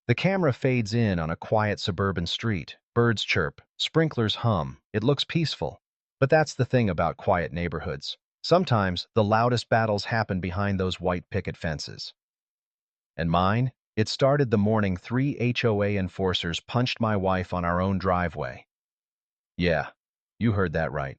The camera fades in on a quiet suburban street. Birds chirp, sprinklers hum. It looks peaceful. But that's the thing about quiet neighborhoods. Sometimes the loudest battles happen behind those white picket fences. And mine? It started the morning 3 HOA enforcers punched my wife on our own driveway. Yeah, you heard that right.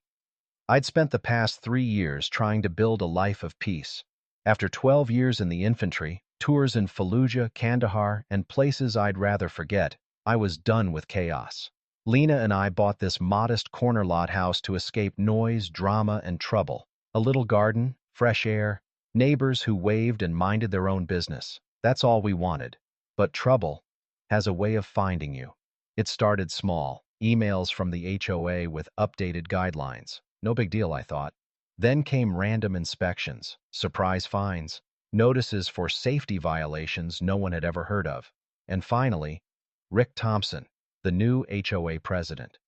I'd spent the past 3 years trying to build a life of peace. After 12 years in the infantry, tours in Fallujah, Kandahar, and places I'd rather forget, I was done with chaos. Lena and I bought this modest corner lot house to escape noise, drama, and trouble. A little garden, fresh air, neighbors who waved and minded their own business. That's all we wanted. But trouble has a way of finding you. It started small, emails from the HOA with updated guidelines. No big deal, I thought. Then came random inspections, surprise fines, notices for safety violations no one had ever heard of. And finally, Rick Thompson, the new HOA president.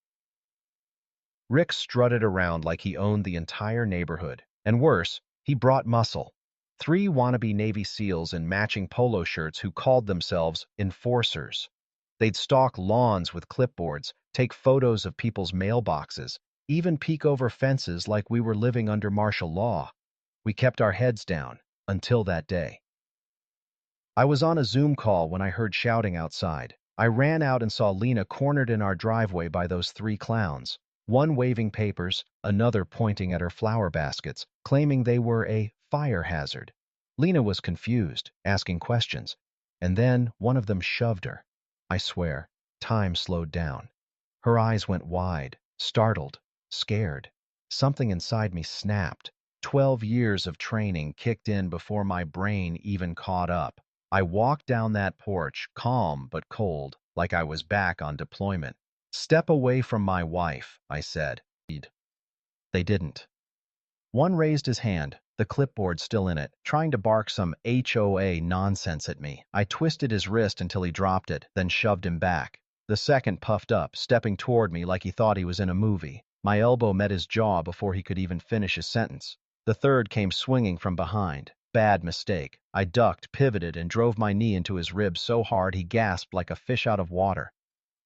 Rick strutted around like he owned the entire neighborhood. And worse, he brought muscle. 3 wannabe Navy SEALs in matching polo shirts who called themselves enforcers. They'd stalk lawns with clipboards, take photos of people's mailboxes, even peek over fences like we were living under martial law. We kept our heads down until that day. I was on a Zoom call when I heard shouting outside. I ran out and saw Lena cornered in our driveway by those 3 clowns, one waving papers, another pointing at her flower baskets, claiming they were a fire hazard. Lena was confused, asking questions, and then one of them shoved her. I swear, time slowed down. Her eyes went wide, startled, scared. Something inside me snapped. 12 years of training kicked in before my brain even caught up. I walked down that porch, calm but cold, like I was back on deployment. "Step away from my wife," I said. They didn't. One raised his hand, the clipboard still in it, trying to bark some HOA nonsense at me. I twisted his wrist until he dropped it, then shoved him back. The second puffed up, stepping toward me like he thought he was in a movie. My elbow met his jaw before he could even finish his sentence. The third came swinging from behind. Bad mistake. I ducked, pivoted, and drove my knee into his ribs so hard he gasped like a fish out of water.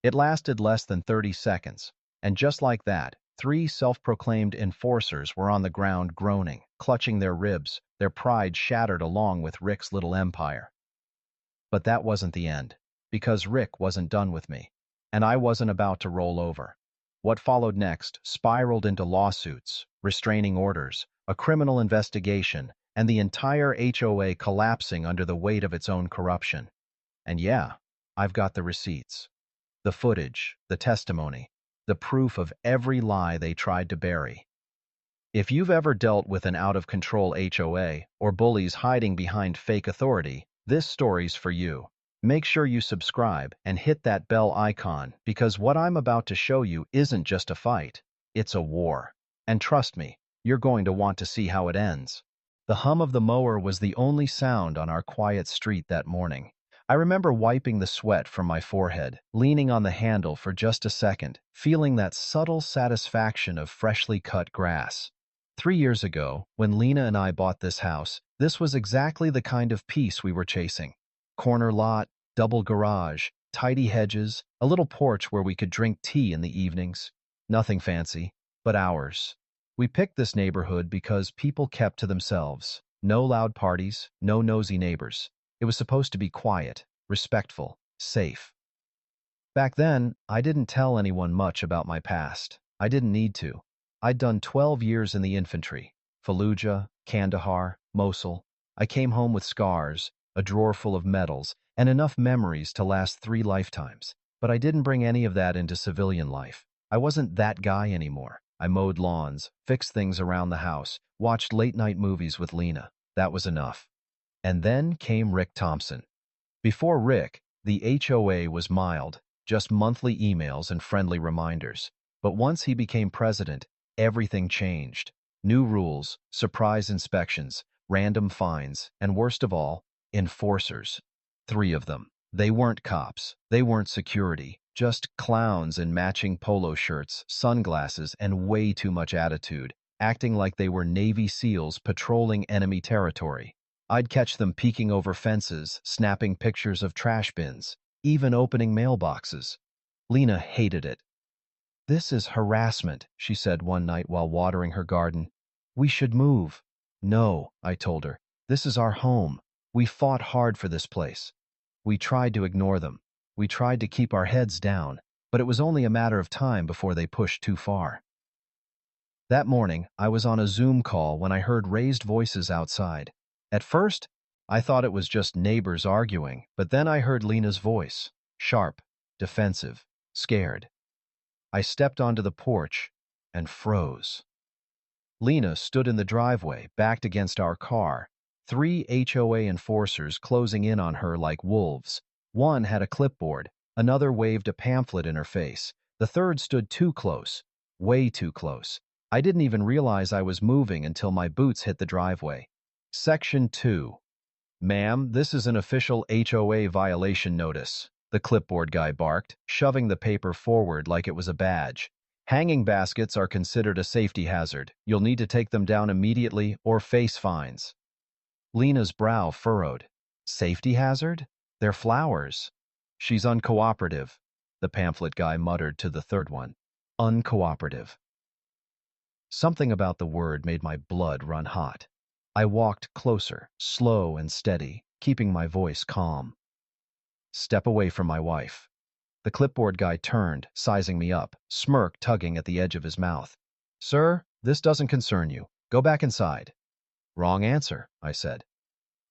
It lasted less than 30 seconds, and just like that, 3 self-proclaimed enforcers were on the ground groaning, clutching their ribs, their pride shattered along with Rick's little empire. But that wasn't the end, because Rick wasn't done with me, and I wasn't about to roll over. What followed next spiraled into lawsuits, restraining orders, a criminal investigation, and the entire HOA collapsing under the weight of its own corruption. And yeah, I've got the receipts. The footage, the testimony, the proof of every lie they tried to bury. If you've ever dealt with an out-of-control HOA or bullies hiding behind fake authority, this story's for you. Make sure you subscribe and hit that bell icon because what I'm about to show you isn't just a fight, it's a war. And trust me, you're going to want to see how it ends. The hum of the mower was the only sound on our quiet street that morning. I remember wiping the sweat from my forehead, leaning on the handle for just a second, feeling that subtle satisfaction of freshly cut grass. 3 years ago, when Lena and I bought this house, this was exactly the kind of peace we were chasing. Corner lot, double garage, tidy hedges, a little porch where we could drink tea in the evenings. Nothing fancy, but ours. We picked this neighborhood because people kept to themselves. No loud parties, no nosy neighbors. It was supposed to be quiet, respectful, safe. Back then, I didn't tell anyone much about my past. I didn't need to. I'd done 12 years in the infantry. Fallujah, Kandahar, Mosul. I came home with scars, a drawer full of medals, and enough memories to last 3 lifetimes. But I didn't bring any of that into civilian life. I wasn't that guy anymore. I mowed lawns, fixed things around the house, watched late-night movies with Lena. That was enough. And then came Rick Thompson. Before Rick, the HOA was mild, just monthly emails and friendly reminders. But once he became president, everything changed. New rules, surprise inspections, random fines, and worst of all, enforcers. 3 of them. They weren't cops. They weren't security. Just clowns in matching polo shirts, sunglasses, and way too much attitude, acting like they were Navy SEALs patrolling enemy territory. I'd catch them peeking over fences, snapping pictures of trash bins, even opening mailboxes. Lena hated it. "This is harassment," she said one night while watering her garden. "We should move." "No," I told her. "This is our home. We fought hard for this place." We tried to ignore them. We tried to keep our heads down, but it was only a matter of time before they pushed too far. That morning, I was on a Zoom call when I heard raised voices outside. At first, I thought it was just neighbors arguing, but then I heard Lena's voice, sharp, defensive, scared. I stepped onto the porch and froze. Lena stood in the driveway, backed against our car, three HOA enforcers closing in on her like wolves. One had a clipboard, another waved a pamphlet in her face, the third stood too close, way too close. I didn't even realize I was moving until my boots hit the driveway. Section 2. "Ma'am, this is an official HOA violation notice," the clipboard guy barked, shoving the paper forward like it was a badge. "Hanging baskets are considered a safety hazard. You'll need to take them down immediately or face fines." Lena's brow furrowed. "Safety hazard? They're flowers." "She's uncooperative," the pamphlet guy muttered to the third one. Uncooperative. Something about the word made my blood run hot. I walked closer, slow and steady, keeping my voice calm. "Step away from my wife." The clipboard guy turned, sizing me up, smirk tugging at the edge of his mouth. "Sir, this doesn't concern you. Go back inside." "Wrong answer," I said.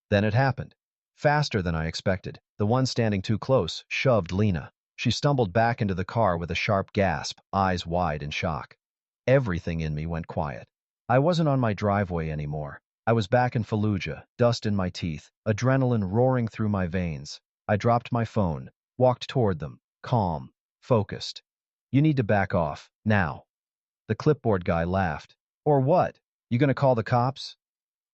Then it happened. Faster than I expected, the one standing too close shoved Lena. She stumbled back into the car with a sharp gasp, eyes wide in shock. Everything in me went quiet. I wasn't on my driveway anymore. I was back in Fallujah, dust in my teeth, adrenaline roaring through my veins. I dropped my phone, walked toward them, calm, focused. "You need to back off, now." The clipboard guy laughed. "Or what? You gonna call the cops?"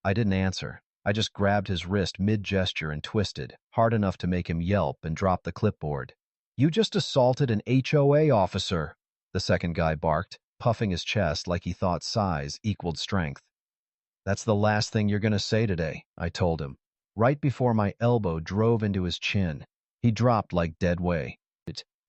I didn't answer. I just grabbed his wrist mid-gesture and twisted, hard enough to make him yelp and drop the clipboard. "You just assaulted an HOA officer," the second guy barked, puffing his chest like he thought size equaled strength. "That's the last thing you're gonna say today," I told him. Right before my elbow drove into his chin, he dropped like dead weight.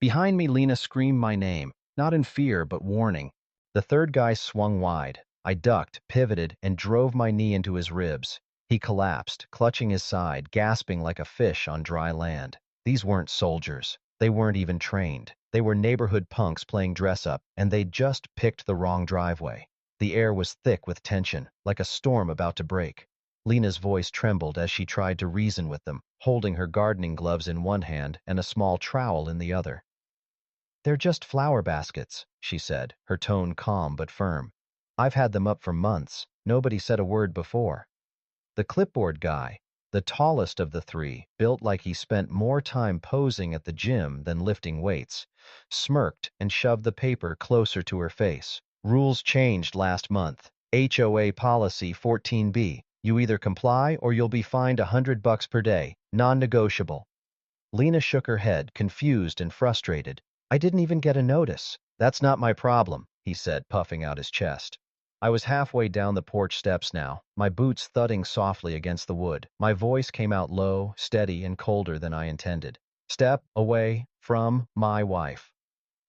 Behind me, Lena screamed my name, not in fear but warning. The third guy swung wide. I ducked, pivoted, and drove my knee into his ribs. He collapsed, clutching his side, gasping like a fish on dry land. These weren't soldiers. They weren't even trained. They were neighborhood punks playing dress-up, and they'd just picked the wrong driveway. The air was thick with tension, like a storm about to break. Lena's voice trembled as she tried to reason with them, holding her gardening gloves in one hand and a small trowel in the other. "They're just flower baskets," she said, her tone calm but firm. "I've had them up for months. Nobody said a word before." The clipboard guy, the tallest of the three, built like he spent more time posing at the gym than lifting weights, smirked and shoved the paper closer to her face. "Rules changed last month. HOA Policy 14B. You either comply or you'll be fined $100 per day. Non-negotiable." Lena shook her head, confused and frustrated. "I didn't even get a notice." "That's not my problem," he said, puffing out his chest. I was halfway down the porch steps now, my boots thudding softly against the wood. My voice came out low, steady, and colder than I intended. "Step away from my wife."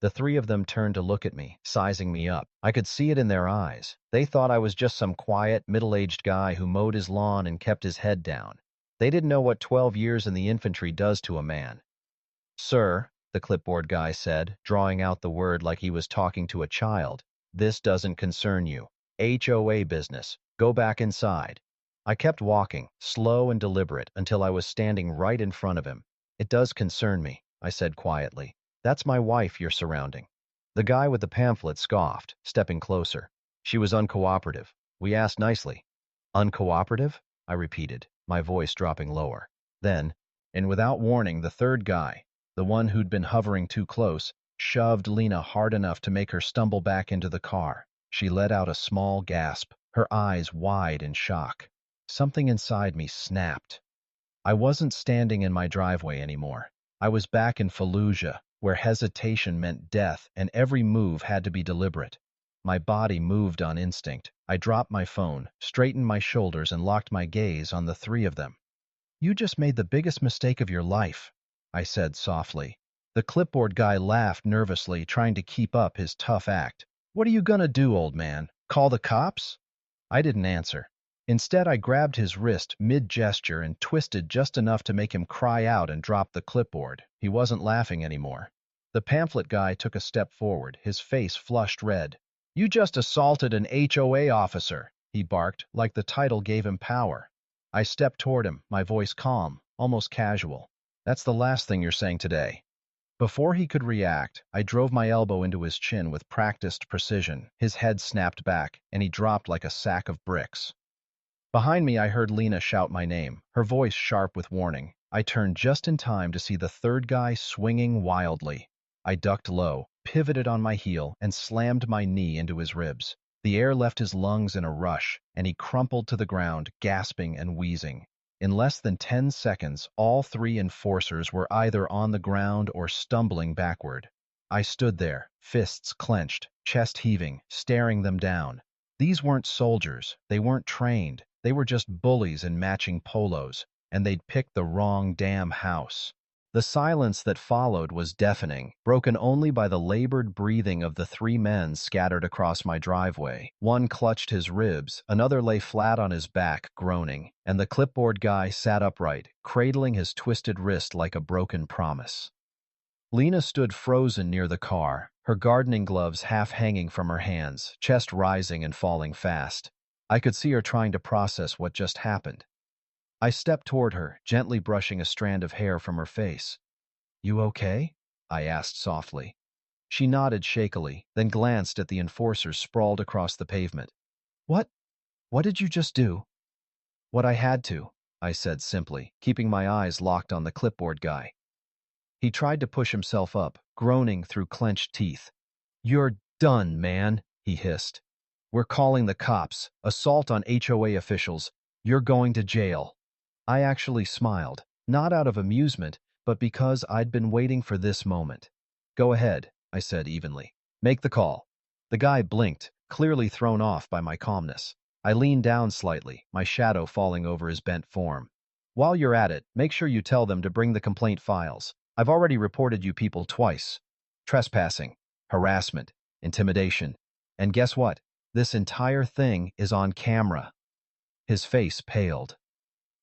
The three of them turned to look at me, sizing me up. I could see it in their eyes. They thought I was just some quiet, middle-aged guy who mowed his lawn and kept his head down. They didn't know what 12 years in the infantry does to a man. "Sir," the clipboard guy said, drawing out the word like he was talking to a child, "this doesn't concern you. HOA business. Go back inside." I kept walking, slow and deliberate, until I was standing right in front of him. "It does concern me," I said quietly. "That's my wife you're surrounding." The guy with the pamphlet scoffed, stepping closer. "She was uncooperative. We asked nicely." "Uncooperative?" I repeated, my voice dropping lower. Then, and without warning, the third guy, the one who'd been hovering too close, shoved Lena hard enough to make her stumble back into the car. She let out a small gasp, her eyes wide in shock. Something inside me snapped. I wasn't standing in my driveway anymore. I was back in Fallujah, where hesitation meant death and every move had to be deliberate. My body moved on instinct. I dropped my phone, straightened my shoulders, and locked my gaze on the three of them. "You just made the biggest mistake of your life." I said softly. The clipboard guy laughed nervously, trying to keep up his tough act. What are you gonna do, old man? Call the cops? I didn't answer. Instead, I grabbed his wrist mid-gesture and twisted just enough to make him cry out and drop the clipboard. He wasn't laughing anymore. The pamphlet guy took a step forward, his face flushed red. You just assaulted an HOA officer, he barked, like the title gave him power. I stepped toward him, my voice calm, almost casual. That's the last thing you're saying today. Before he could react, I drove my elbow into his chin with practiced precision. His head snapped back, and he dropped like a sack of bricks. Behind me, I heard Lena shout my name, her voice sharp with warning. I turned just in time to see the third guy swinging wildly. I ducked low, pivoted on my heel, and slammed my knee into his ribs. The air left his lungs in a rush, and he crumpled to the ground, gasping and wheezing. In less than 10 seconds, all three enforcers were either on the ground or stumbling backward. I stood there, fists clenched, chest heaving, staring them down. These weren't soldiers, they weren't trained, they were just bullies in matching polos, and they'd picked the wrong damn house. The silence that followed was deafening, broken only by the labored breathing of the three men scattered across my driveway. One clutched his ribs, another lay flat on his back, groaning, and the clipboard guy sat upright, cradling his twisted wrist like a broken promise. Lena stood frozen near the car, her gardening gloves half hanging from her hands, chest rising and falling fast. I could see her trying to process what just happened. I stepped toward her, gently brushing a strand of hair from her face. You okay? I asked softly. She nodded shakily, then glanced at the enforcers sprawled across the pavement. What? What did you just do? What I had to, I said simply, keeping my eyes locked on the clipboard guy. He tried to push himself up, groaning through clenched teeth. You're done, man, he hissed. We're calling the cops. Assault on HOA officials. You're going to jail. I actually smiled, not out of amusement, but because I'd been waiting for this moment. Go ahead, I said evenly. Make the call. The guy blinked, clearly thrown off by my calmness. I leaned down slightly, my shadow falling over his bent form. While you're at it, make sure you tell them to bring the complaint files. I've already reported you people twice. Trespassing, harassment, intimidation. And guess what? This entire thing is on camera. His face paled.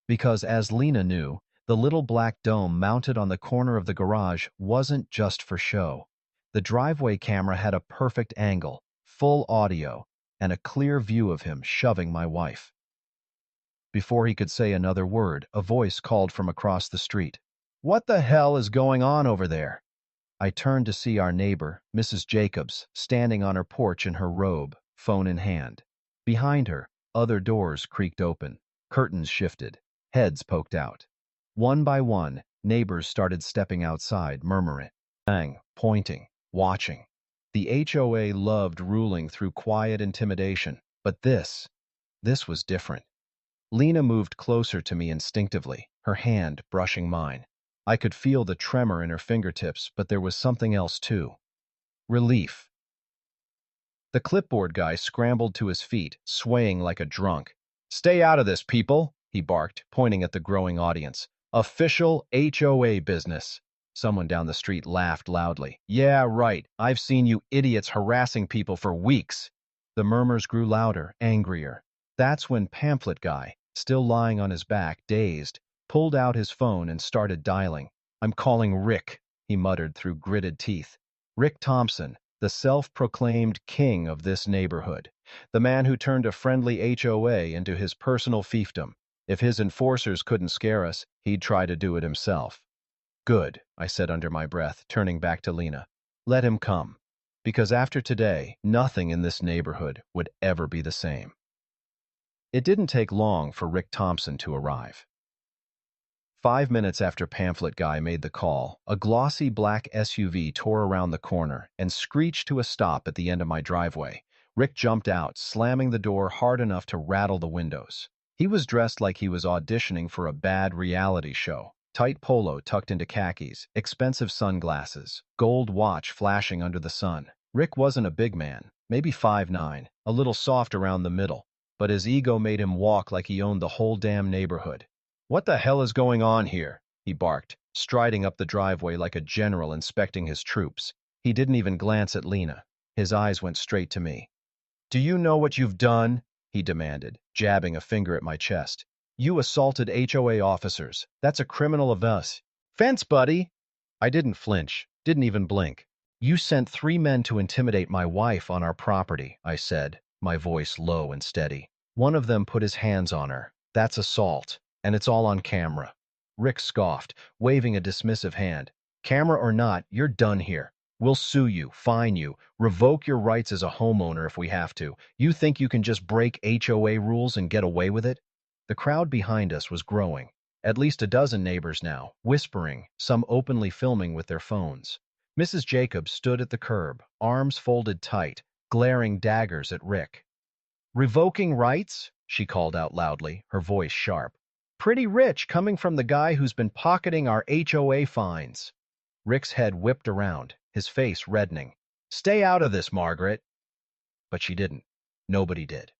Because, as Lena knew, the little black dome mounted on the corner of the garage wasn't just for show. The driveway camera had a perfect angle, full audio, and a clear view of him shoving my wife. Before he could say another word, a voice called from across the street. What the hell is going on over there? I turned to see our neighbor, Mrs. Jacobs, standing on her porch in her robe, phone in hand. Behind her, other doors creaked open, curtains shifted, heads poked out. One by one, neighbors started stepping outside, murmuring, bang, pointing, watching. The HOA loved ruling through quiet intimidation, but this was different. Lena moved closer to me instinctively, her hand brushing mine. I could feel the tremor in her fingertips, but there was something else too. Relief. The clipboard guy scrambled to his feet, swaying like a drunk. Stay out of this, people, he barked, pointing at the growing audience. Official HOA business. Someone down the street laughed loudly. Yeah, right. I've seen you idiots harassing people for weeks. The murmurs grew louder, angrier. That's when Pamphlet Guy, still lying on his back, dazed, pulled out his phone and started dialing. I'm calling Rick, he muttered through gritted teeth. Rick Thompson, the self-proclaimed king of this neighborhood. The man who turned a friendly HOA into his personal fiefdom. If his enforcers couldn't scare us, he'd try to do it himself. Good, I said under my breath, turning back to Lena. Let him come. Because after today, nothing in this neighborhood would ever be the same. It didn't take long for Rick Thompson to arrive. 5 minutes after Pamphlet Guy made the call, a glossy black SUV tore around the corner and screeched to a stop at the end of my driveway. Rick jumped out, slamming the door hard enough to rattle the windows. He was dressed like he was auditioning for a bad reality show. Tight polo tucked into khakis, expensive sunglasses, gold watch flashing under the sun. Rick wasn't a big man, maybe 5'9", a little soft around the middle, but his ego made him walk like he owned the whole damn neighborhood. What the hell is going on here? He barked, striding up the driveway like a general inspecting his troops. He didn't even glance at Lena. His eyes went straight to me. "Do you know what you've done?" he demanded, jabbing a finger at my chest. "You assaulted HOA officers. That's a criminal offense. Fence, buddy!" I didn't flinch, didn't even blink. "You sent 3 men to intimidate my wife on our property," I said, my voice low and steady. "One of them put his hands on her. That's assault, and it's all on camera." Rick scoffed, waving a dismissive hand. "Camera or not, you're done here. We'll sue you, fine you, revoke your rights as a homeowner if we have to. You think you can just break HOA rules and get away with it?" The crowd behind us was growing. At least a dozen neighbors now, whispering, some openly filming with their phones. Mrs. Jacobs stood at the curb, arms folded tight, glaring daggers at Rick. "Revoking rights?" she called out loudly, her voice sharp. "Pretty rich coming from the guy who's been pocketing our HOA fines." Rick's head whipped around, his face reddening. "Stay out of this, Margaret." But she didn't. Nobody did.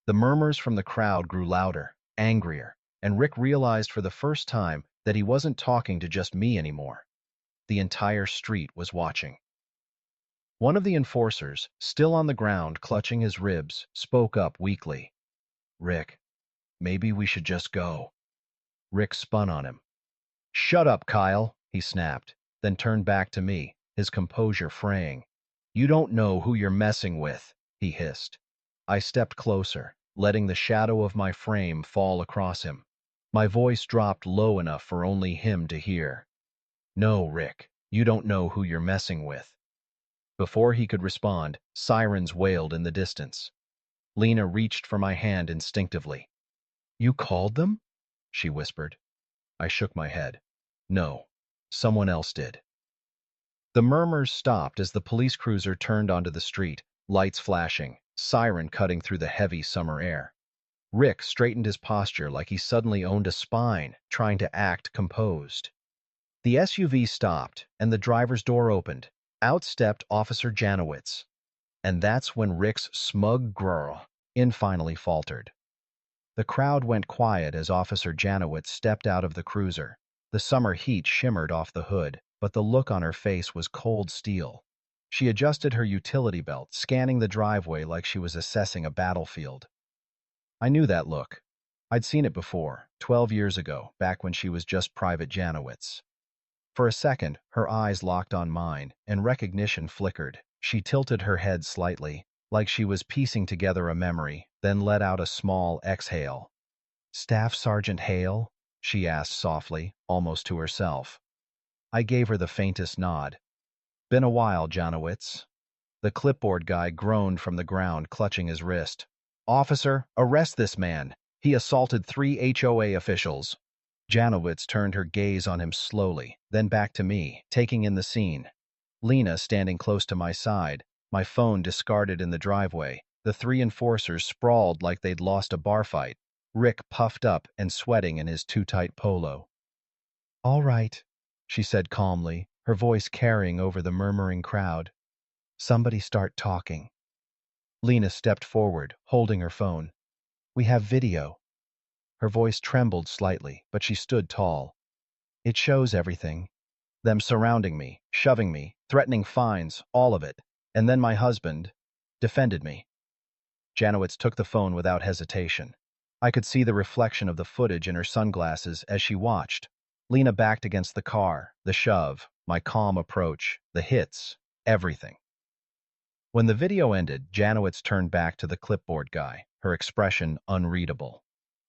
The murmurs from the crowd grew louder, angrier, and Rick realized for the first time that he wasn't talking to just me anymore. The entire street was watching. One of the enforcers, still on the ground clutching his ribs, spoke up weakly. "Rick, maybe we should just go." Rick spun on him. "Shut up, Kyle," he snapped, then turned back to me, his composure fraying. "You don't know who you're messing with," he hissed. I stepped closer, letting the shadow of my frame fall across him. My voice dropped low enough for only him to hear. "No, Rick, you don't know who you're messing with." Before he could respond, sirens wailed in the distance. Lena reached for my hand instinctively. "You called them?" she whispered. I shook my head. "No, someone else did." The murmurs stopped as the police cruiser turned onto the street, lights flashing, siren cutting through the heavy summer air. Rick straightened his posture like he suddenly owned a spine, trying to act composed. The SUV stopped, and the driver's door opened. Out stepped Officer Janowitz. And that's when Rick's smug growl finally faltered. The crowd went quiet as Officer Janowitz stepped out of the cruiser. The summer heat shimmered off the hood, but the look on her face was cold steel. She adjusted her utility belt, scanning the driveway like she was assessing a battlefield. I knew that look. I'd seen it before, 12 years ago, back when she was just Private Janowitz. For a second, her eyes locked on mine, and recognition flickered. She tilted her head slightly, like she was piecing together a memory, then let out a small exhale. "Staff Sergeant Hale?" she asked softly, almost to herself. I gave her the faintest nod. "Been a while, Janowitz." The clipboard guy groaned from the ground, clutching his wrist. "Officer, arrest this man. He assaulted 3 HOA officials." Janowitz turned her gaze on him slowly, then back to me, taking in the scene. Lena standing close to my side, my phone discarded in the driveway, the 3 enforcers sprawled like they'd lost a bar fight, Rick puffed up and sweating in his too-tight polo. "All right," she said calmly, her voice carrying over the murmuring crowd. "Somebody start talking." Lena stepped forward, holding her phone. "We have video." Her voice trembled slightly, but she stood tall. "It shows everything. Them surrounding me, shoving me, threatening fines, all of it. And then my husband defended me." Janowitz took the phone without hesitation. I could see the reflection of the footage in her sunglasses as she watched. Lena backed against the car, the shove, my calm approach, the hits, everything. When the video ended, Janowitz turned back to the clipboard guy, her expression unreadable.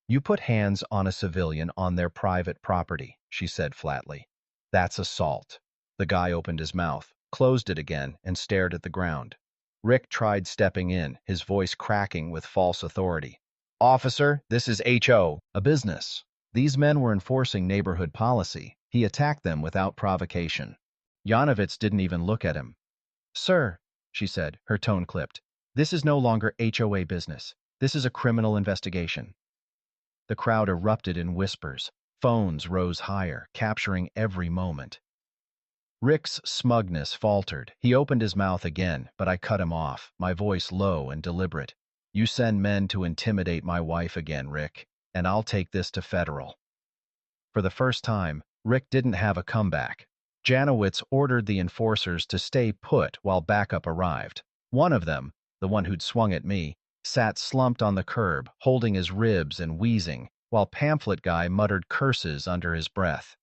"You put hands on a civilian on their private property," she said flatly. "That's assault." The guy opened his mouth, closed it again, and stared at the ground. Rick tried stepping in, his voice cracking with false authority. "Officer, this is a business. These men were enforcing neighborhood policy. He attacked them without provocation." Janowitz didn't even look at him. "Sir," she said, her tone clipped, "this is no longer HOA business. This is a criminal investigation." The crowd erupted in whispers. Phones rose higher, capturing every moment. Rick's smugness faltered. He opened his mouth again, but I cut him off, my voice low and deliberate. "You send men to intimidate my wife again, Rick, and I'll take this to federal." For the first time, Rick didn't have a comeback. Janowitz ordered the enforcers to stay put while backup arrived. One of them, the one who'd swung at me, sat slumped on the curb, holding his ribs and wheezing, while Pamphlet Guy muttered curses under his breath.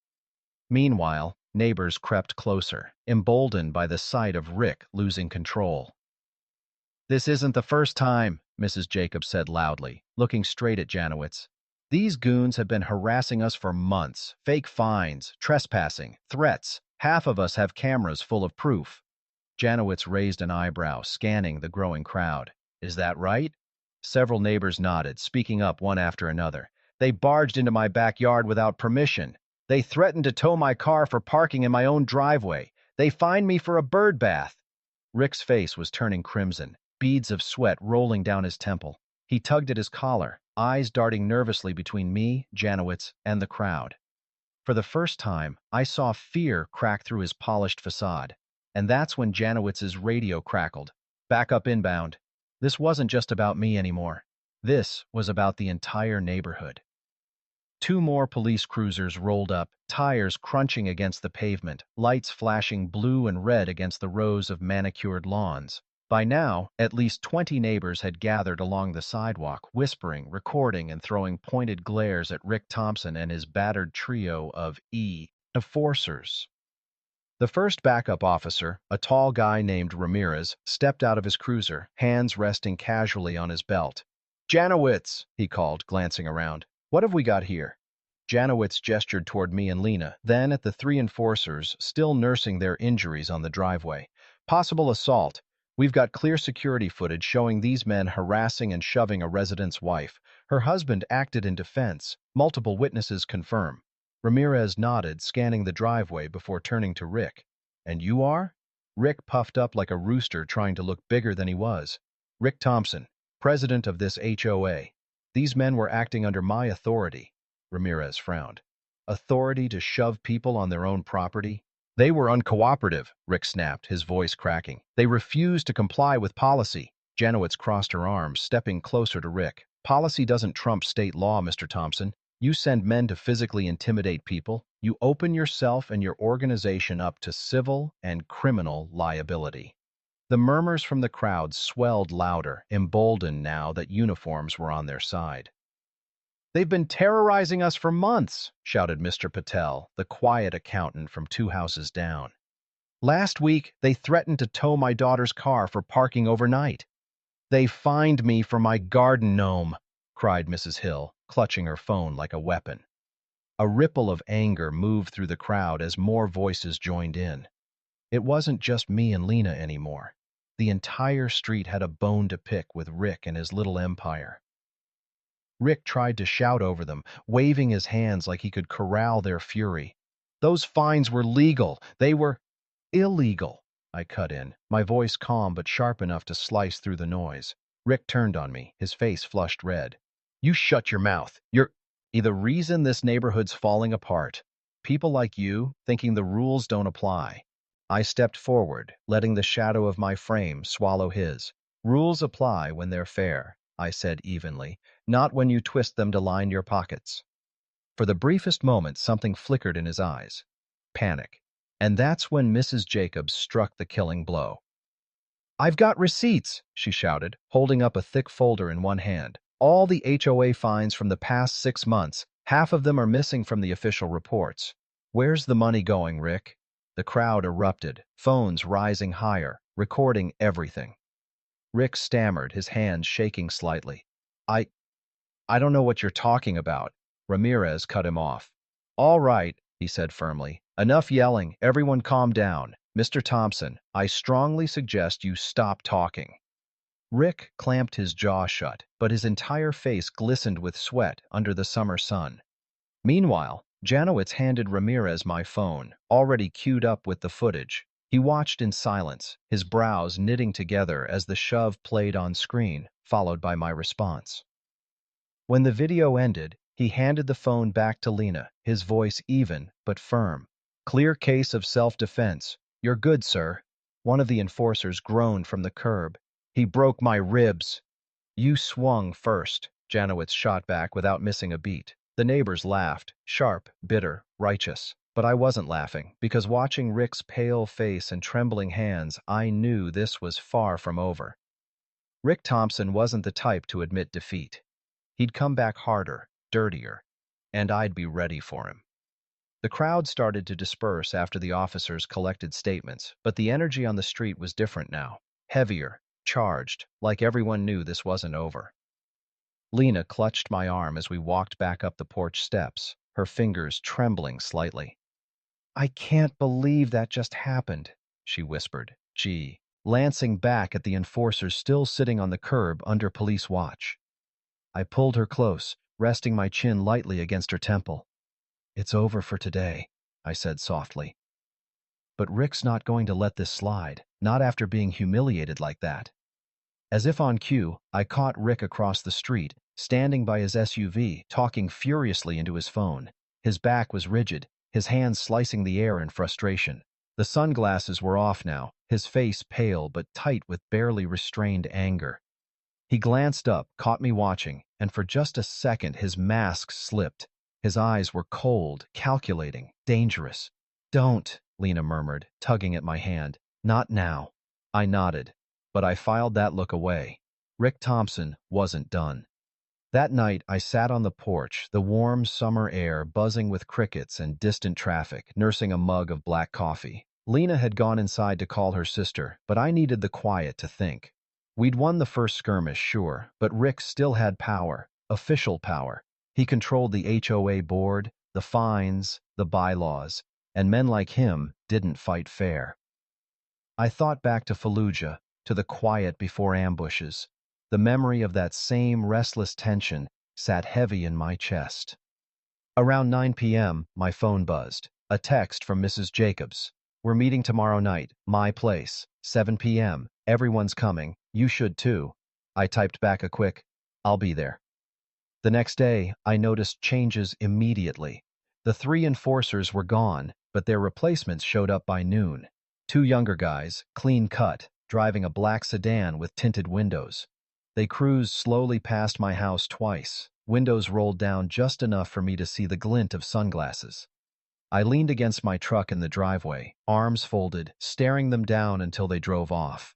Meanwhile, neighbors crept closer, emboldened by the sight of Rick losing control. "This isn't the first time," Mrs. Jacobs said loudly, looking straight at Janowitz. "These goons have been harassing us for months. Fake fines, trespassing, threats. Half of us have cameras full of proof." Janowitz raised an eyebrow, scanning the growing crowd. "Is that right?" Several neighbors nodded, speaking up one after another. "They barged into my backyard without permission. They threatened to tow my car for parking in my own driveway. They fined me for a bird bath." Rick's face was turning crimson, beads of sweat rolling down his temple. He tugged at his collar, eyes darting nervously between me, Janowitz, and the crowd. For the first time, I saw fear crack through his polished facade. And that's when Janowitz's radio crackled. "Backup inbound." This wasn't just about me anymore. This was about the entire neighborhood. Two more police cruisers rolled up, tires crunching against the pavement, lights flashing blue and red against the rows of manicured lawns. By now, at least 20 neighbors had gathered along the sidewalk, whispering, recording, and throwing pointed glares at Rick Thompson and his battered trio of enforcers. The first backup officer, a tall guy named Ramirez, stepped out of his cruiser, hands resting casually on his belt. "Janowitz," he called, glancing around. "What have we got here?" Janowitz gestured toward me and Lena, then at the three enforcers still nursing their injuries on the driveway. "Possible assault. We've got clear security footage showing these men harassing and shoving a resident's wife. Her husband acted in defense. Multiple witnesses confirm." Ramirez nodded, scanning the driveway before turning to Rick. "And you are?" Rick puffed up like a rooster, trying to look bigger than he was. "Rick Thompson, president of this HOA. These men were acting under my authority." Ramirez frowned. "Authority to shove people on their own property?" "They were uncooperative," Rick snapped, his voice cracking. "They refused to comply with policy." Janowitz crossed her arms, stepping closer to Rick. "Policy doesn't trump state law, Mr. Thompson. You send men to physically intimidate people. You open yourself and your organization up to civil and criminal liability." The murmurs from the crowd swelled louder, emboldened now that uniforms were on their side. "They've been terrorizing us for months," shouted Mr. Patel, the quiet accountant from two houses down. "Last week, they threatened to tow my daughter's car for parking overnight. They fined me for my garden gnome," cried Mrs. Hill, clutching her phone like a weapon. A ripple of anger moved through the crowd as more voices joined in. It wasn't just me and Lena anymore. The entire street had a bone to pick with Rick and his little empire. Rick tried to shout over them, waving his hands like he could corral their fury. "Those fines were legal. They were illegal," I cut in, my voice calm but sharp enough to slice through the noise. Rick turned on me, his face flushed red. "You shut your mouth. You're the reason this neighborhood's falling apart. People like you thinking the rules don't apply." I stepped forward, letting the shadow of my frame swallow his. "Rules apply when they're fair," I said evenly, "not when you twist them to line your pockets." For the briefest moment, something flickered in his eyes. Panic. And that's when Mrs. Jacobs struck the killing blow. "I've got receipts," she shouted, holding up a thick folder in one hand. "All the HOA fines from the past 6 months. Half of them are missing from the official reports." "Where's the money going, Rick?" The crowd erupted, phones rising higher, recording everything. Rick stammered, his hands shaking slightly. I don't know what you're talking about." Ramirez cut him off. "All right," he said firmly. "Enough yelling. Everyone calm down. Mr. Thompson, I strongly suggest you stop talking." Rick clamped his jaw shut, but his entire face glistened with sweat under the summer sun. Meanwhile, Janowitz handed Ramirez my phone, already queued up with the footage. He watched in silence, his brows knitting together as the shove played on screen, followed by my response. When the video ended, he handed the phone back to Lena, his voice even but firm. "Clear case of self-defense. You're good, sir." One of the enforcers groaned from the curb. "He broke my ribs." "You swung first," Janowitz shot back without missing a beat. The neighbors laughed, sharp, bitter, righteous. But I wasn't laughing, because watching Rick's pale face and trembling hands, I knew this was far from over. Rick Thompson wasn't the type to admit defeat. He'd come back harder, dirtier, and I'd be ready for him. The crowd started to disperse after the officers collected statements, but the energy on the street was different now. Heavier, charged, like everyone knew this wasn't over. Lena clutched my arm as we walked back up the porch steps, her fingers trembling slightly. "I can't believe that just happened," she whispered. Gee, glancing back at the enforcers still sitting on the curb under police watch. I pulled her close, resting my chin lightly against her temple. "It's over for today," I said softly. "But Rick's not going to let this slide, not after being humiliated like that." As if on cue, I caught Rick across the street, standing by his SUV, talking furiously into his phone. His back was rigid, his hands slicing the air in frustration. The sunglasses were off now, his face pale but tight with barely restrained anger. He glanced up, caught me watching, and for just a second his mask slipped. His eyes were cold, calculating, dangerous. "Don't," Lena murmured, tugging at my hand. "Not now." I nodded, but I filed that look away. Rick Thompson wasn't done. That night, I sat on the porch, the warm summer air buzzing with crickets and distant traffic, nursing a mug of black coffee. Lena had gone inside to call her sister, but I needed the quiet to think. We'd won the first skirmish, sure, but Rick still had power, official power. He controlled the HOA board, the fines, the bylaws, and men like him didn't fight fair. I thought back to Fallujah, to the quiet before ambushes. The memory of that same restless tension sat heavy in my chest. Around 9 p.m., my phone buzzed. A text from Mrs. Jacobs. "We're meeting tomorrow night, my place, 7 p.m. Everyone's coming. You should too." I typed back a quick, "I'll be there." The next day, I noticed changes immediately. The 3 enforcers were gone, but their replacements showed up by noon. 2 younger guys, clean cut, driving a black sedan with tinted windows. They cruised slowly past my house twice, windows rolled down just enough for me to see the glint of sunglasses. I leaned against my truck in the driveway, arms folded, staring them down until they drove off.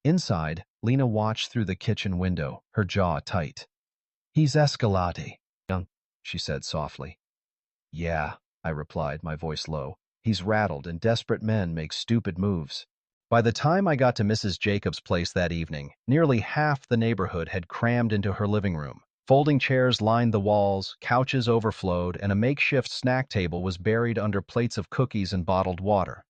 Inside, Lena watched through the kitchen window, her jaw tight. "He's Escalante," she said softly. "Yeah," I replied, my voice low. "He's rattled, and desperate men make stupid moves." By the time I got to Mrs. Jacobs' place that evening, nearly half the neighborhood had crammed into her living room. Folding chairs lined the walls, couches overflowed, and a makeshift snack table was buried under plates of cookies and bottled water.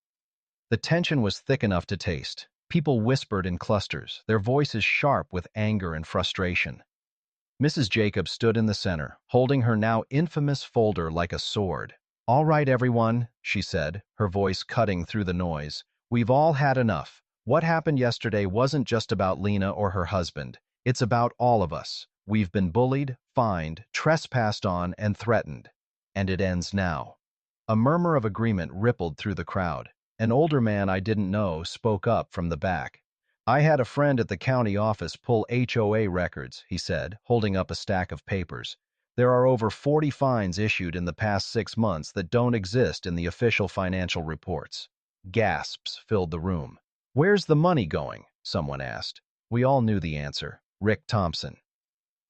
The tension was thick enough to taste. People whispered in clusters, their voices sharp with anger and frustration. Mrs. Jacobs stood in the center, holding her now infamous folder like a sword. "All right, everyone," she said, her voice cutting through the noise. "We've all had enough. What happened yesterday wasn't just about Lena or her husband. It's about all of us. We've been bullied, fined, trespassed on, and threatened. And it ends now." A murmur of agreement rippled through the crowd. An older man I didn't know spoke up from the back. "I had a friend at the county office pull HOA records," he said, holding up a stack of papers. "There are over 40 fines issued in the past 6 months that don't exist in the official financial reports." Gasps filled the room. "Where's the money going?" someone asked. We all knew the answer: Rick Thompson.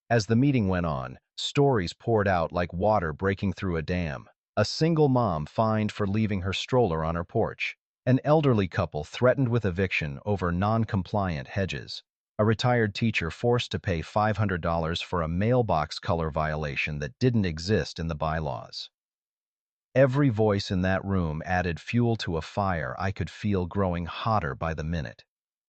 As the meeting went on, stories poured out like water breaking through a dam. A single mom fined for leaving her stroller on her porch. An elderly couple threatened with eviction over non-compliant hedges. A retired teacher forced to pay $500 for a mailbox color violation that didn't exist in the bylaws. Every voice in that room added fuel to a fire I could feel growing hotter by the minute.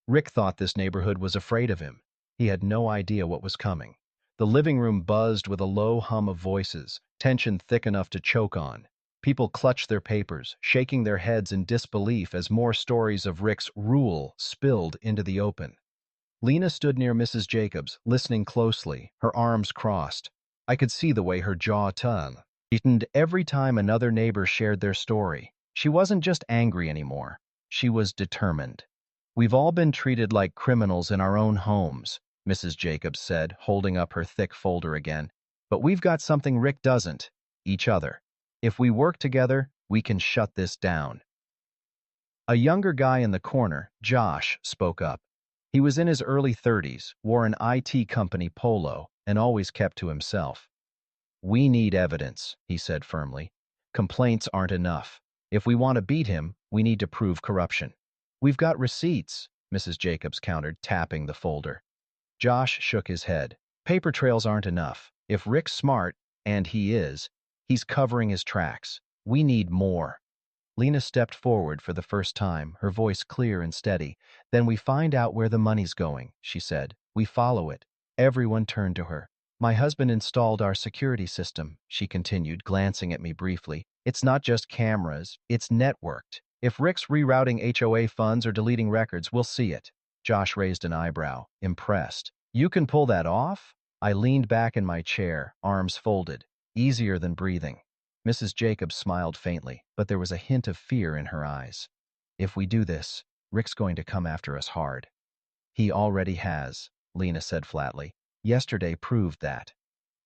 Rick thought this neighborhood was afraid of him. He had no idea what was coming. The living room buzzed with a low hum of voices, tension thick enough to choke on. People clutched their papers, shaking their heads in disbelief as more stories of Rick's rule spilled into the open. Lena stood near Mrs. Jacobs, listening closely, her arms crossed. I could see the way her jaw tightened every time another neighbor shared their story. She wasn't just angry anymore. She was determined. "We've all been treated like criminals in our own homes," Mrs. Jacobs said, holding up her thick folder again. "But we've got something Rick doesn't: each other. If we work together, We can shut this down. A younger guy in the corner, Josh, spoke up. He was in his early 30s, wore an IT company polo, and always kept to himself. We need evidence, he said firmly. Complaints aren't enough. If we want to beat him, we need to prove corruption. We've got receipts, Mrs. Jacobs countered, tapping the folder. Josh shook his head. Paper trails aren't enough. If Rick's smart, and he is, he's covering his tracks. We need more. Lena stepped forward for the first time, her voice clear and steady. Then we find out where the money's going, she said. We follow it. Everyone turned to her. My husband installed our security system, she continued, glancing at me briefly. It's not just cameras, it's networked. If Rick's rerouting HOA funds or deleting records, we'll see it. Josh raised an eyebrow, impressed. You can pull that off? I leaned back in my chair, arms folded. Easier than breathing. Mrs. Jacobs smiled faintly, but there was a hint of fear in her eyes. If we do this, Rick's going to come after us hard. He already has, Lena said flatly. Yesterday proved that.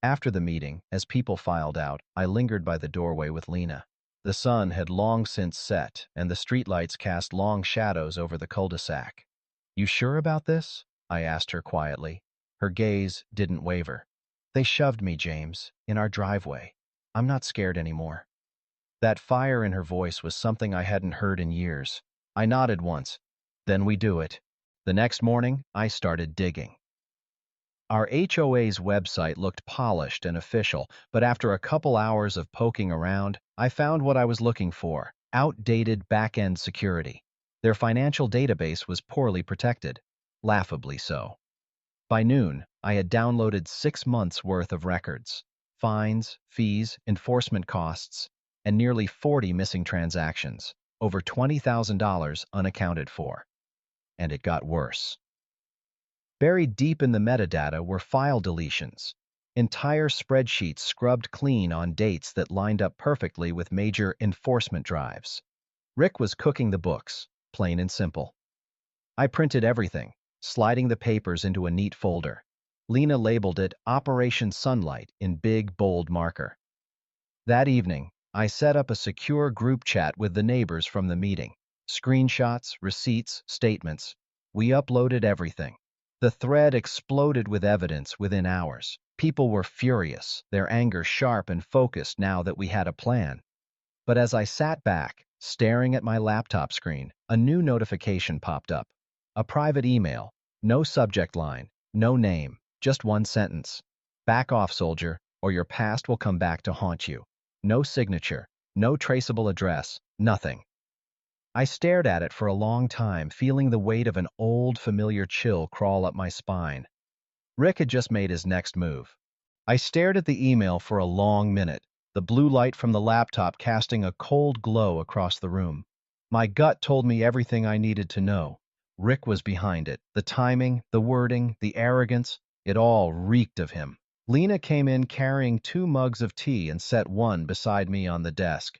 After the meeting, as people filed out, I lingered by the doorway with Lena. The sun had long since set, and the streetlights cast long shadows over the cul-de-sac. You sure about this? I asked her quietly. Her gaze didn't waver. They shoved me, James, in our driveway. I'm not scared anymore. That fire in her voice was something I hadn't heard in years. I nodded once. Then we do it. The next morning, I started digging. Our HOA's website looked polished and official, but after a couple hours of poking around, I found what I was looking for: outdated back-end security. Their financial database was poorly protected, laughably so. By noon, I had downloaded 6 months' worth of records. Fines, fees, enforcement costs, and nearly 40 missing transactions, over $20,000 unaccounted for. And it got worse. Buried deep in the metadata were file deletions, entire spreadsheets scrubbed clean on dates that lined up perfectly with major enforcement drives. Rick was cooking the books, plain and simple. I printed everything, sliding the papers into a neat folder. Lena labeled it Operation Sunlight in big, bold marker. That evening, I set up a secure group chat with the neighbors from the meeting. Screenshots, receipts, statements. We uploaded everything. The thread exploded with evidence within hours. People were furious, their anger sharp and focused now that we had a plan. But as I sat back, staring at my laptop screen, a new notification popped up. A private email. No subject line, no name, just one sentence. Back off, soldier, or your past will come back to haunt you. No signature, no traceable address, nothing. I stared at it for a long time, feeling the weight of an old, familiar chill crawl up my spine. Rick had just made his next move. I stared at the email for a long minute, the blue light from the laptop casting a cold glow across the room. My gut told me everything I needed to know. Rick was behind it. The timing, the wording, the arrogance, it all reeked of him. Lena came in carrying 2 mugs of tea and set one beside me on the desk.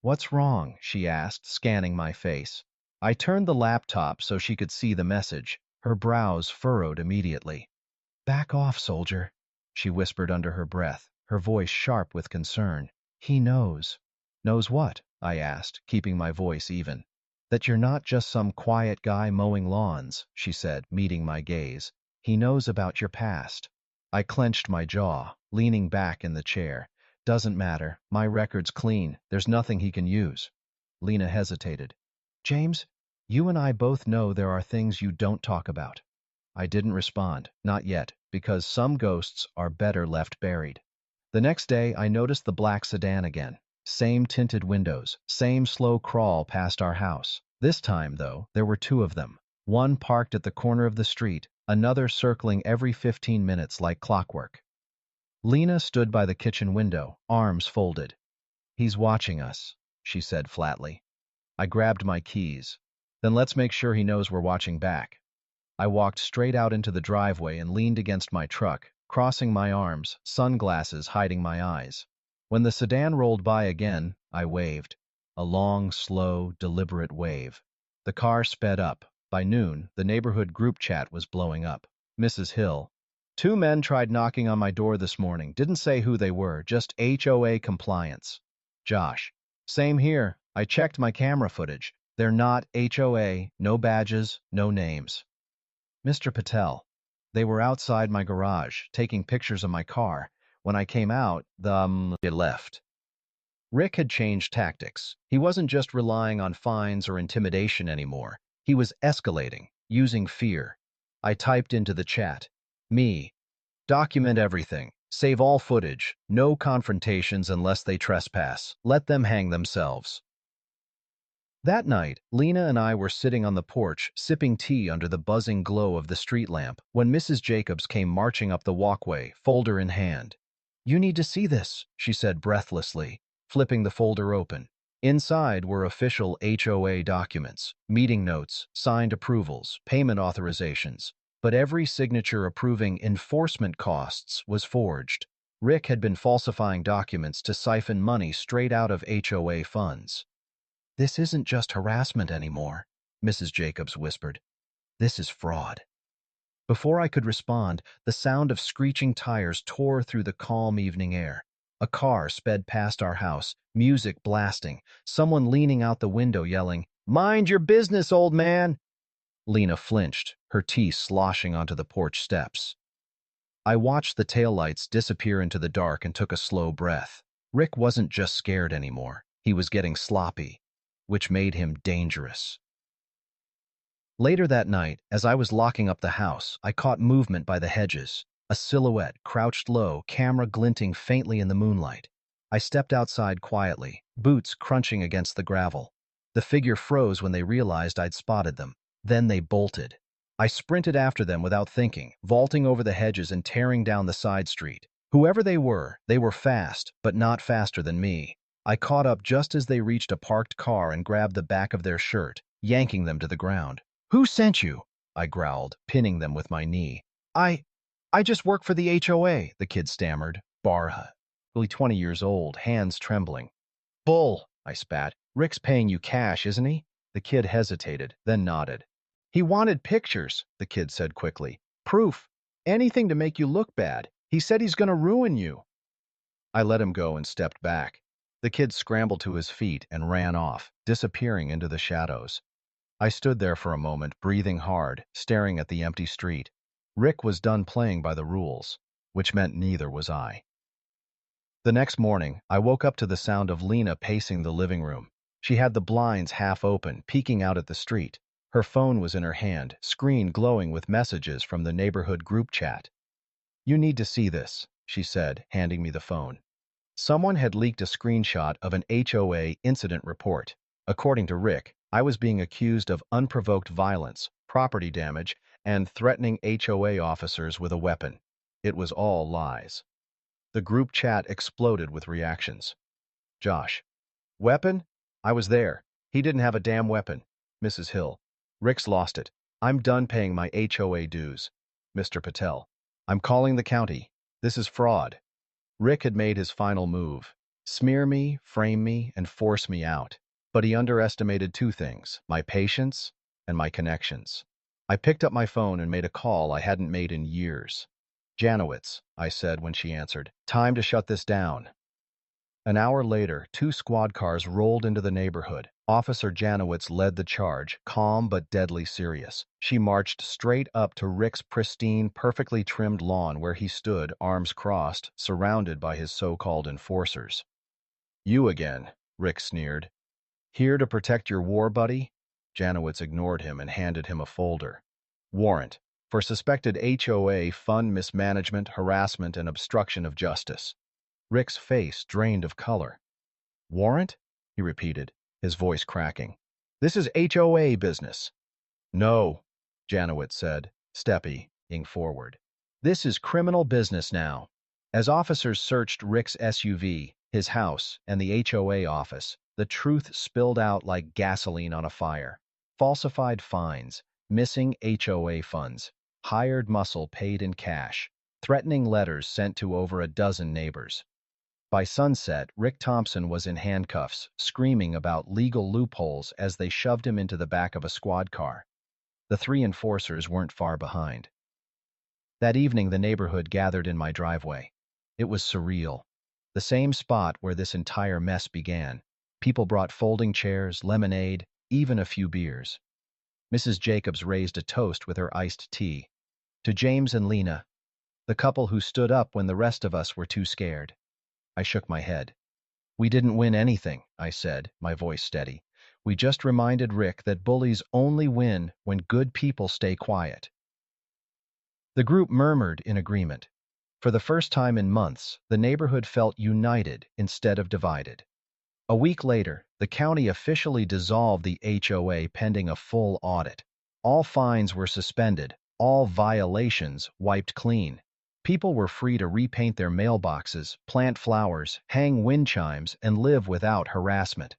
What's wrong? She asked, scanning my face. I turned the laptop so she could see the message. Her brows furrowed immediately. Back off, soldier, she whispered under her breath, her voice sharp with concern. He knows. Knows what? I asked, keeping my voice even. That you're not just some quiet guy mowing lawns, she said, meeting my gaze. He knows about your past. I clenched my jaw, leaning back in the chair. Doesn't matter. My record's clean. There's nothing he can use. Lena hesitated. James, you and I both know there are things you don't talk about. I didn't respond, not yet, because some ghosts are better left buried. The next day, I noticed the black sedan again. Same tinted windows, same slow crawl past our house. This time, though, there were 2 of them. One parked at the corner of the street, another circling every 15 minutes like clockwork. Lena stood by the kitchen window, arms folded. He's watching us, she said flatly. I grabbed my keys. Then let's make sure he knows we're watching back. I walked straight out into the driveway and leaned against my truck, crossing my arms, sunglasses hiding my eyes. When the sedan rolled by again, I waved. A long, slow, deliberate wave. The car sped up. By noon, the neighborhood group chat was blowing up. Mrs. Hill. 2 men tried knocking on my door this morning. Didn't say who they were, just HOA compliance. Josh. Same here. I checked my camera footage. They're not HOA, no badges, no names. Mr. Patel. They were outside my garage, taking pictures of my car. When I came out, they left. Rick had changed tactics. He wasn't just relying on fines or intimidation anymore. He was escalating, using fear. I typed into the chat, me, document everything, save all footage, no confrontations unless they trespass, let them hang themselves. That night, Lena and I were sitting on the porch, sipping tea under the buzzing glow of the street lamp, when Mrs. Jacobs came marching up the walkway, folder in hand. "You need to see this," she said breathlessly, flipping the folder open. Inside were official HOA documents, meeting notes, signed approvals, payment authorizations, but every signature approving enforcement costs was forged. Rick had been falsifying documents to siphon money straight out of HOA funds. "This isn't just harassment anymore," Mrs. Jacobs whispered. "This is fraud." Before I could respond, the sound of screeching tires tore through the calm evening air. A car sped past our house, music blasting, someone leaning out the window yelling, "Mind your business, old man!" Lena flinched, her tea sloshing onto the porch steps. I watched the taillights disappear into the dark and took a slow breath. Rick wasn't just scared anymore. He was getting sloppy, which made him dangerous. Later that night, as I was locking up the house, I caught movement by the hedges. A silhouette crouched low, camera glinting faintly in the moonlight. I stepped outside quietly, boots crunching against the gravel. The figure froze when they realized I'd spotted them. Then they bolted. I sprinted after them without thinking, vaulting over the hedges and tearing down the side street. Whoever they were fast, but not faster than me. I caught up just as they reached a parked car and grabbed the back of their shirt, yanking them to the ground. "Who sent you?" I growled, pinning them with my knee. I just work for the HOA," the kid stammered. Barha, really 20 years old, hands trembling. "Bull," I spat. "Rick's paying you cash, isn't he?" The kid hesitated, then nodded. "He wanted pictures," the kid said quickly. "Proof. Anything to make you look bad. He said he's gonna ruin you." I let him go and stepped back. The kid scrambled to his feet and ran off, disappearing into the shadows. I stood there for a moment, breathing hard, staring at the empty street. Rick was done playing by the rules, which meant neither was I. The next morning, I woke up to the sound of Lena pacing the living room. She had the blinds half open, peeking out at the street. Her phone was in her hand, screen glowing with messages from the neighborhood group chat. "You need to see this," she said, handing me the phone. Someone had leaked a screenshot of an HOA incident report. According to Rick, I was being accused of unprovoked violence, property damage, and threatening HOA officers with a weapon. It was all lies. The group chat exploded with reactions. Josh: "Weapon? I was there. He didn't have a damn weapon." Mrs. Hill: "Rick's lost it. I'm done paying my HOA dues." Mr. Patel: "I'm calling the county. This is fraud." Rick had made his final move: smear me, frame me, and force me out. But he underestimated two things: my patience and my connections. I picked up my phone and made a call I hadn't made in years. "Janowitz," I said when she answered. "Time to shut this down." An hour later, 2 squad cars rolled into the neighborhood. Officer Janowitz led the charge, calm but deadly serious. She marched straight up to Rick's pristine, perfectly trimmed lawn where he stood, arms crossed, surrounded by his so-called enforcers. "You again," Rick sneered. "Here to protect your war buddy?" Janowitz ignored him and handed him a folder. "Warrant for suspected HOA fund mismanagement, harassment, and obstruction of justice." Rick's face drained of color. "Warrant?" he repeated, his voice cracking. "This is HOA business." "No," Janowitz said, stepping forward. "This is criminal business now." As officers searched Rick's SUV, his house, and the HOA office, the truth spilled out like gasoline on a fire. Falsified fines, missing HOA funds, hired muscle paid in cash, threatening letters sent to over a dozen neighbors. By sunset, Rick Thompson was in handcuffs, screaming about legal loopholes as they shoved him into the back of a squad car. The 3 enforcers weren't far behind. That evening, the neighborhood gathered in my driveway. It was surreal. The same spot where this entire mess began. People brought folding chairs, lemonade, even a few beers. Mrs. Jacobs raised a toast with her iced tea. To James and Lena, the couple who stood up when the rest of us were too scared. I shook my head. We didn't win anything, I said, my voice steady. We just reminded Rick that bullies only win when good people stay quiet. The group murmured in agreement. For the first time in months, the neighborhood felt united instead of divided. A week later, the county officially dissolved the HOA pending a full audit. All fines were suspended, all violations wiped clean. People were free to repaint their mailboxes, plant flowers, hang wind chimes, and live without harassment.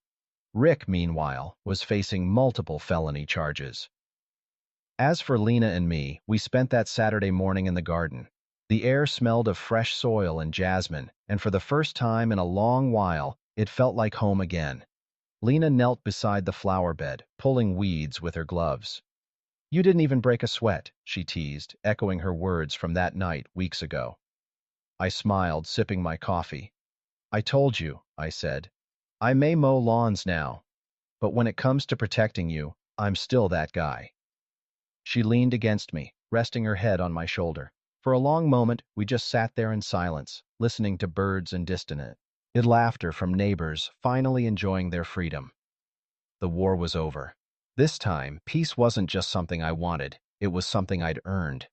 Rick, meanwhile, was facing multiple felony charges. As for Lena and me, we spent that Saturday morning in the garden. The air smelled of fresh soil and jasmine, and for the first time in a long while, it felt like home again. Lena knelt beside the flower bed, pulling weeds with her gloves. "You didn't even break a sweat," she teased, echoing her words from that night weeks ago. I smiled, sipping my coffee. "I told you," I said. "I may mow lawns now, but when it comes to protecting you, I'm still that guy." She leaned against me, resting her head on my shoulder. For a long moment, we just sat there in silence, listening to birds and distant laughter from neighbors finally enjoying their freedom. The war was over. This time, peace wasn't just something I wanted, it was something I'd earned.